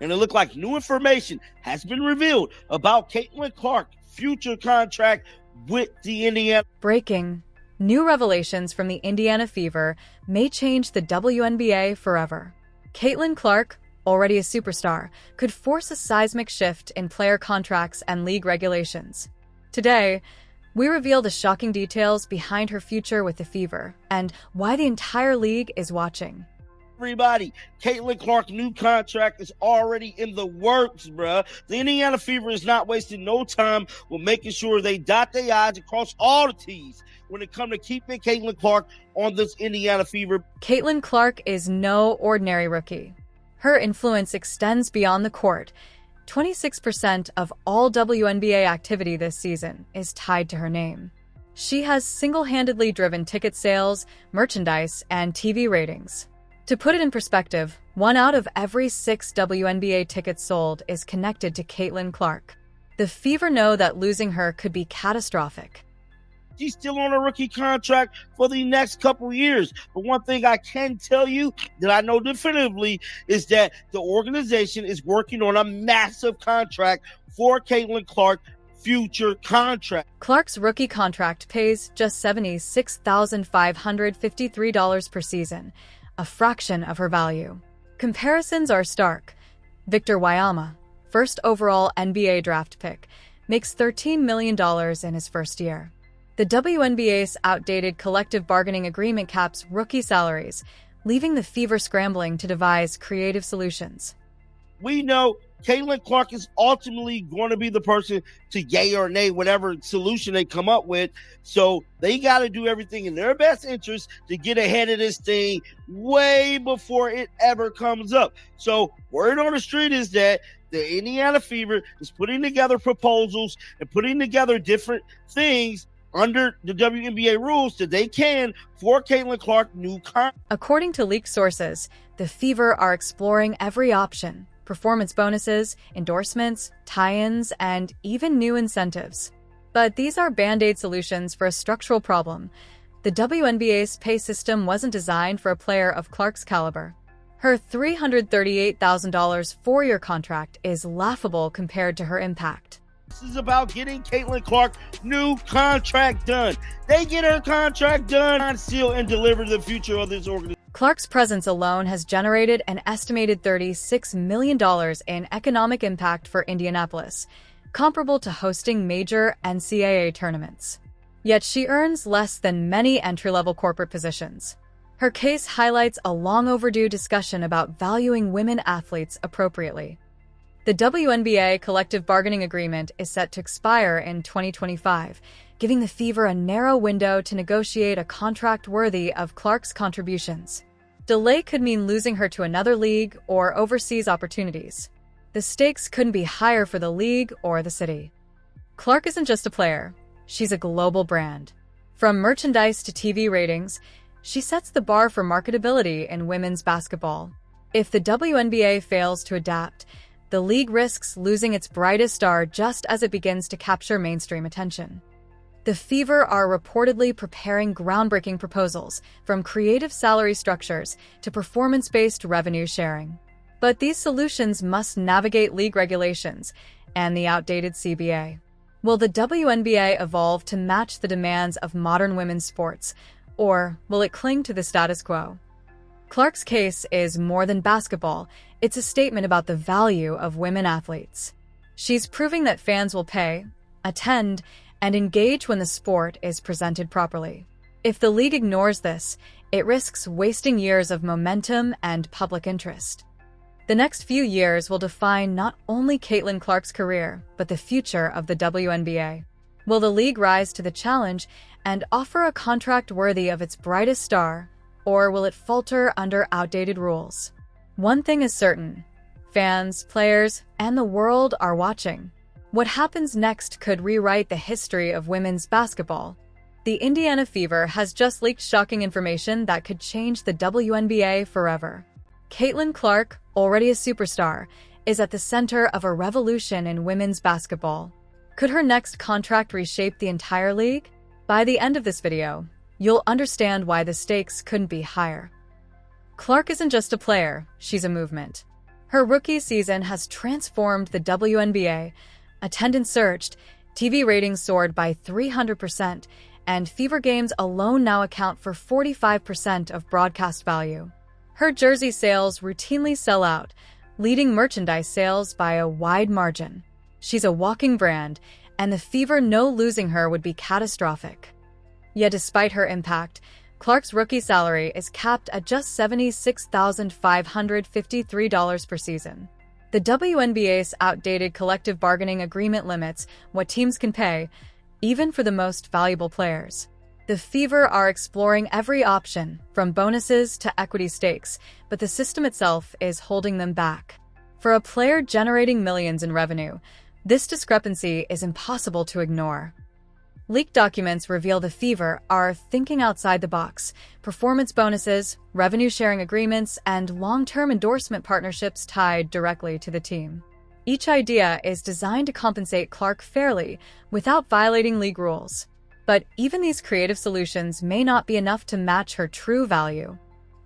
and it looked like new information has been revealed about Caitlin Clark's future contract with the Indiana. Breaking. New revelations from the Indiana Fever may change the WNBA forever. Caitlin Clark, already a superstar, could force a seismic shift in player contracts and league regulations. Today, we reveal the shocking details behind her future with the Fever and why the entire league is watching. Everybody, Caitlin Clark's new contract is already in the works, bruh. The Indiana Fever is not wasting no time with making sure they dot their I's and cross all the T's when it comes to keeping Caitlin Clark on this Indiana Fever. Caitlin Clark is no ordinary rookie. Her influence extends beyond the court. 26% of all WNBA activity this season is tied to her name. She has single-handedly driven ticket sales, merchandise, and TV ratings. To put it in perspective, 1 out of every 6 WNBA tickets sold is connected to Caitlin Clark. The Fever know that losing her could be catastrophic. She's still on a rookie contract for the next couple years. But one thing I can tell you that I know definitively is that the organization is working on a massive contract for Caitlin Clark's future contract. Clark's rookie contract pays just $76,553 per season, a fraction of her value. Comparisons are stark. Victor Wayama, first overall NBA draft pick, makes $13 million in his first year. The WNBA's outdated collective bargaining agreement caps rookie salaries, leaving the Fever scrambling to devise creative solutions. We know Caitlin Clark is ultimately going to be the person to yay or nay whatever solution they come up with. So they got to do everything in their best interest to get ahead of this thing way before it ever comes up. So word on the street is that the Indiana Fever is putting together proposals and putting together different things under the WNBA rules that they can for Caitlin Clark new contract. According to leaked sources, the Fever are exploring every option: performance bonuses, endorsements, tie-ins, and even new incentives. But these are band-aid solutions for a structural problem. The WNBA's pay system wasn't designed for a player of Clark's caliber. Her $338,000 four-year contract is laughable compared to her impact. This is about getting Caitlin Clark new contract done. They get her contract done, seal and deliver the future of this organization. Clark's presence alone has generated an estimated $36 million in economic impact for Indianapolis, comparable to hosting major NCAA tournaments. Yet she earns less than many entry-level corporate positions. Her case highlights a long overdue discussion about valuing women athletes appropriately. The WNBA collective bargaining agreement is set to expire in 2025, giving the Fever a narrow window to negotiate a contract worthy of Clark's contributions. Delay could mean losing her to another league or overseas opportunities. The stakes couldn't be higher for the league or the city. Clark isn't just a player, she's a global brand. From merchandise to TV ratings, she sets the bar for marketability in women's basketball. If the WNBA fails to adapt, the league risks losing its brightest star just as it begins to capture mainstream attention. The Fever are reportedly preparing groundbreaking proposals, from creative salary structures to performance-based revenue sharing. But these solutions must navigate league regulations and the outdated CBA. Will the WNBA evolve to match the demands of modern women's sports, or will it cling to the status quo? Clark's case is more than basketball. It's a statement about the value of women athletes. She's proving that fans will pay, attend, and engage when the sport is presented properly. If the league ignores this, it risks wasting years of momentum and public interest. The next few years will define not only Caitlin Clark's career, but the future of the WNBA. Will the league rise to the challenge and offer a contract worthy of its brightest star, or will it falter under outdated rules? One thing is certain: fans, players, and the world are watching. What happens next could rewrite the history of women's basketball. The Indiana Fever has just leaked shocking information that could change the WNBA forever. Caitlin Clark, already a superstar, is at the center of a revolution in women's basketball. Could her next contract reshape the entire league? By the end of this video, you'll understand why the stakes couldn't be higher. Clark isn't just a player, she's a movement. Her rookie season has transformed the WNBA. Attendance surged, TV ratings soared by 300%, and Fever games alone now account for 45% of broadcast value. Her jersey sales routinely sell out, leading merchandise sales by a wide margin. She's a walking brand, and the Fever know losing her would be catastrophic. Yet despite her impact, Clark's rookie salary is capped at just $76,553 per season. The WNBA's outdated collective bargaining agreement limits what teams can pay, even for the most valuable players. The Fever are exploring every option, from bonuses to equity stakes, but the system itself is holding them back. For a player generating millions in revenue, this discrepancy is impossible to ignore. Leaked documents reveal the Fever are thinking outside the box: performance bonuses, revenue-sharing agreements, and long-term endorsement partnerships tied directly to the team. Each idea is designed to compensate Clark fairly without violating league rules. But even these creative solutions may not be enough to match her true value.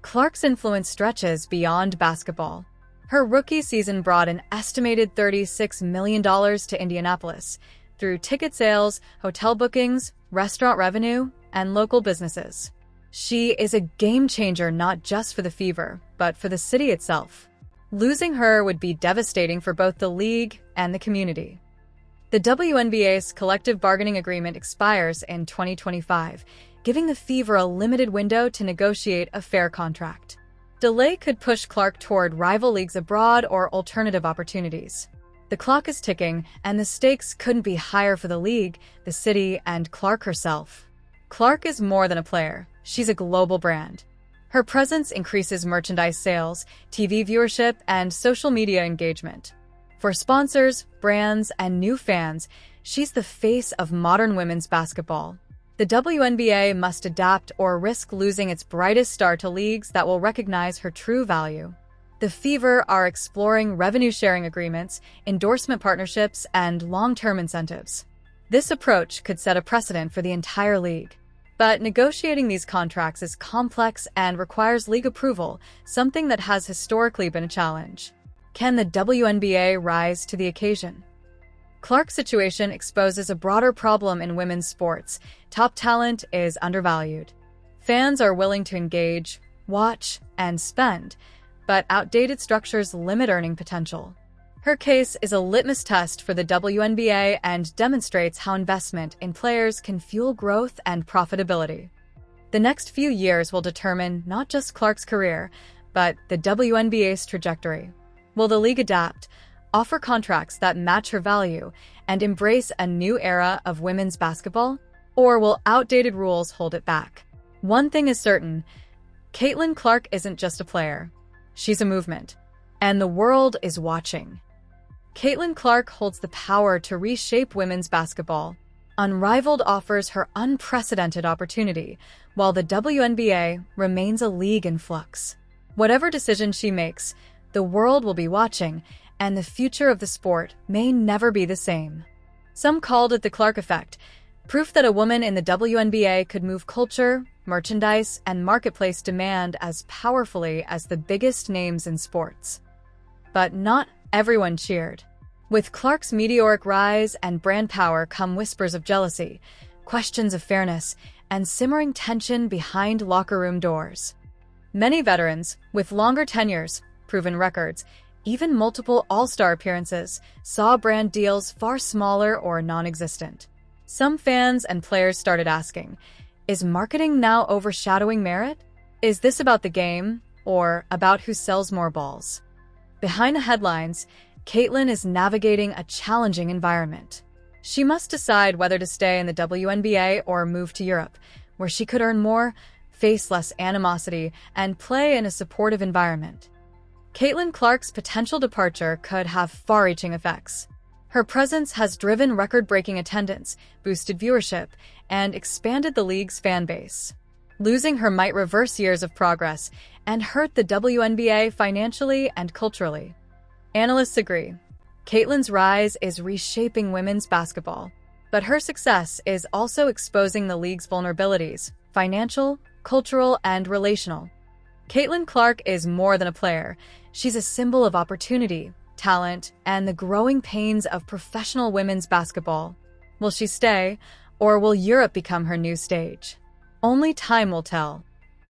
Clark's influence stretches beyond basketball. Her rookie season brought an estimated $36 million to Indianapolis through ticket sales, hotel bookings, restaurant revenue, and local businesses. She is a game-changer not just for the Fever, but for the city itself. Losing her would be devastating for both the league and the community. The WNBA's collective bargaining agreement expires in 2025, giving the Fever a limited window to negotiate a fair contract. Delay could push Clark toward rival leagues abroad or alternative opportunities. The clock is ticking, and the stakes couldn't be higher for the league, the city, and Clark herself. Clark is more than a player. She's a global brand. Her presence increases merchandise sales, TV viewership, and social media engagement. For sponsors, brands, and new fans, she's the face of modern women's basketball. The WNBA must adapt or risk losing its brightest star to leagues that will recognize her true value. The Fever are exploring revenue-sharing agreements, endorsement partnerships, and long-term incentives. This approach could set a precedent for the entire league. But negotiating these contracts is complex and requires league approval, something that has historically been a challenge. Can the WNBA rise to the occasion? Clark's situation exposes a broader problem in women's sports. Top talent is undervalued. Fans are willing to engage, watch, and spend, but outdated structures limit earning potential. Her case is a litmus test for the WNBA and demonstrates how investment in players can fuel growth and profitability. The next few years will determine not just Clark's career, but the WNBA's trajectory. Will the league adapt, offer contracts that match her value, and embrace a new era of women's basketball? Or will outdated rules hold it back? One thing is certain: Caitlin Clark isn't just a player. She's a movement, and the world is watching. Caitlin Clark holds the power to reshape women's basketball. Unrivaled offers her unprecedented opportunity, while the WNBA remains a league in flux. Whatever decision she makes, the world will be watching, and the future of the sport may never be the same. Some called it the Clark effect, proof that a woman in the WNBA could move culture, merchandise, and marketplace demand as powerfully as the biggest names in sports. But not everyone cheered. With Clark's meteoric rise and brand power come whispers of jealousy, questions of fairness, and simmering tension behind locker room doors. Many veterans, with longer tenures, proven records, even multiple all-star appearances, saw brand deals far smaller or non-existent. Some fans and players started asking, is marketing now overshadowing merit? Is this about the game, or about who sells more balls? Behind the headlines, Caitlin is navigating a challenging environment. She must decide whether to stay in the WNBA or move to Europe, where she could earn more, face less animosity, and play in a supportive environment. Caitlin Clark's potential departure could have far-reaching effects. Her presence has driven record-breaking attendance, boosted viewership, and expanded the league's fan base. Losing her might reverse years of progress and hurt the WNBA financially and culturally. Analysts agree. Caitlin's rise is reshaping women's basketball, but her success is also exposing the league's vulnerabilities: financial, cultural, and relational. Caitlin Clark is more than a player. She's a symbol of opportunity, talent, and the growing pains of professional women's basketball. Will she stay, or will Europe become her new stage? Only time will tell.